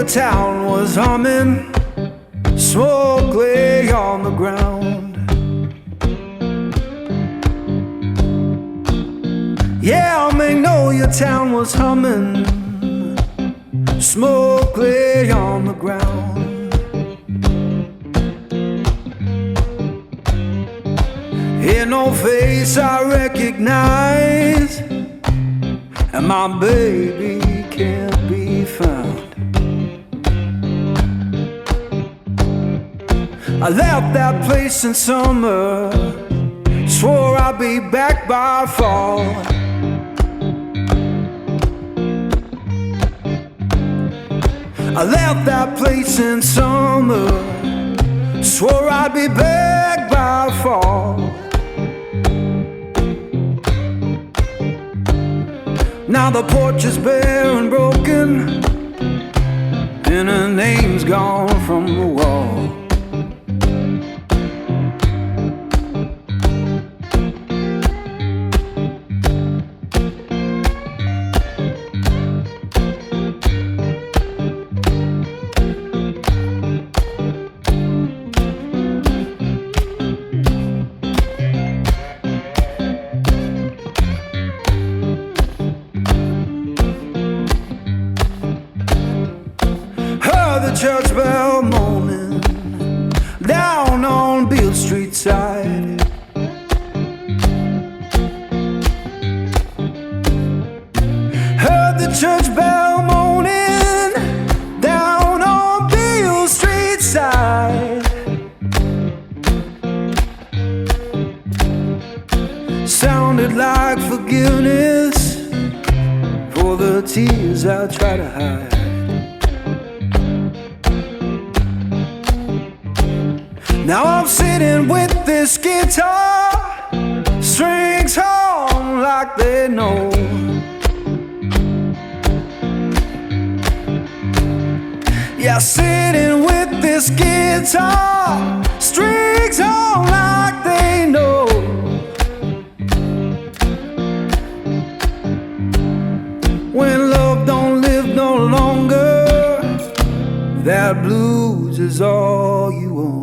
your town was humming, smoke lay on the ground. Yeah, I may know your town was humming, smoke lay on the ground. Ain't no face I recognize, and my baby can't be found. I left that place in summer, swore I'd be back by fall. I left that place in summer, swore I'd be back by fall. Now the porch is bare and broken, and her name's gone from the wall. The church bell moaning down on Beale Street side. Heard the church bell moaning down on Beale Street side. Sounded like forgiveness for the tears I try to hide. Now I'm sitting with this guitar, strings hum like they know. Yeah, sitting with this guitar, strings hum like they know. When love don't live no longer, that blues is all you own.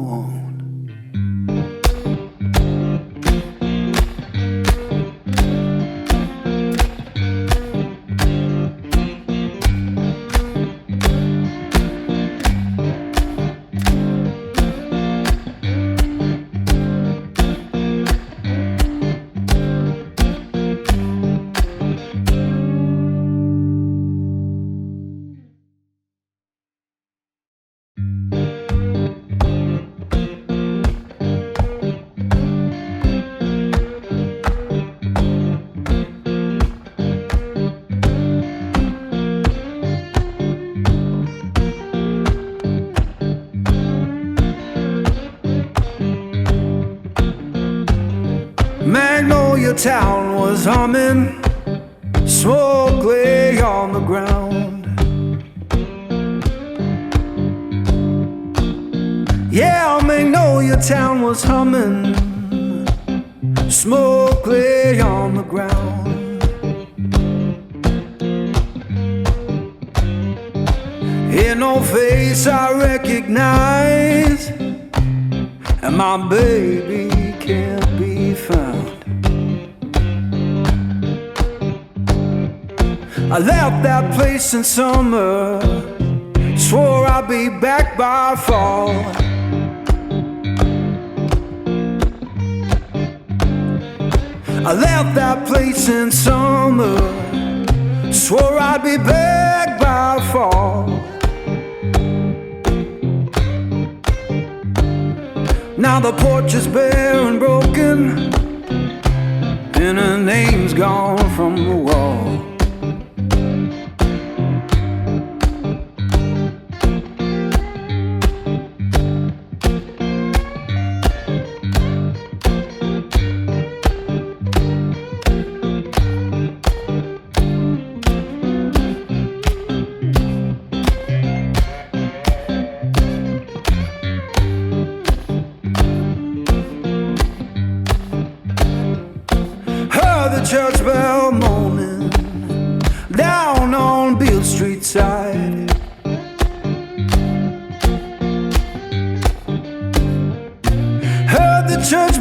Magnolia town was humming, smoke lay on the ground. Yeah, Magnolia town was humming, smoke lay on the ground. Ain't no face I recognize, and my baby can't be found. I left that place in summer, swore I'd be back by fall. I left that place in summer, swore I'd be back by fall. Now the porch is bare and broken, and her name's gone from the wall. The church bell moaning down on Beale Street side.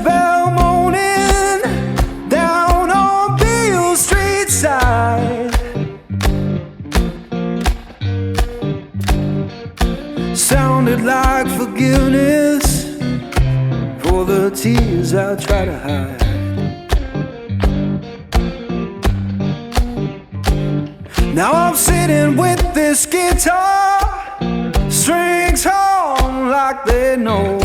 church bell moaning down on Beale Street side. Sounded like forgiveness for the tears I try to hide. Now I'm sitting with this guitar, strings hum like they know.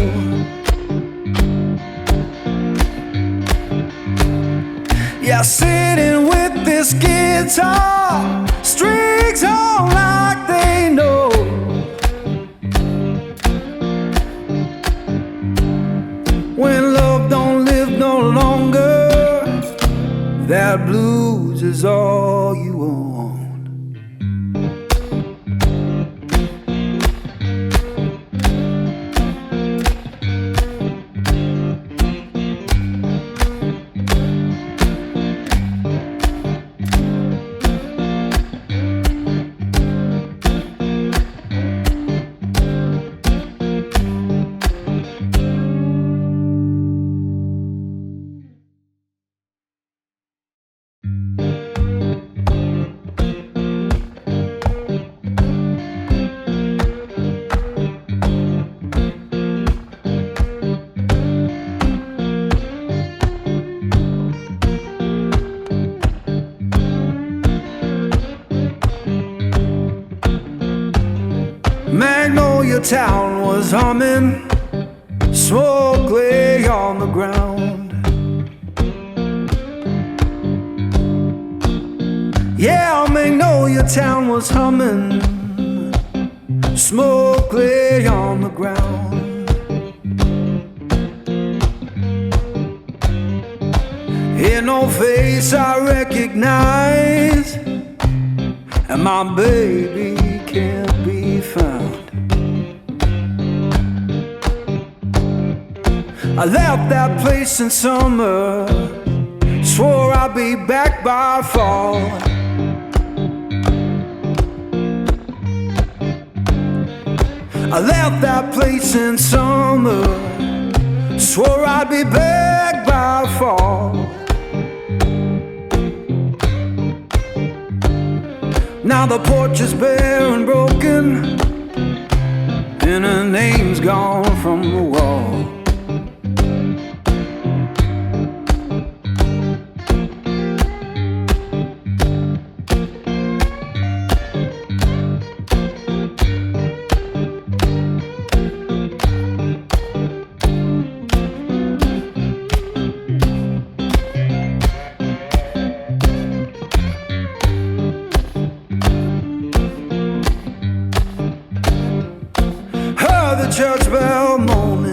Yeah, sitting with this guitar, strings hum like they know. When love don't live no longer, that blues is all you own. Magnolia Town was humming, smoke lay on the ground. Yeah, Magnolia Town was humming, smoke lay on the ground. In no face I recognize, and my baby can't be found. I left that place in summer, swore I'd be back by fall. I left that place in summer, swore I'd be back by fall. Now the porch is bare and broken, and her name's gone from the wall. The church bell moaning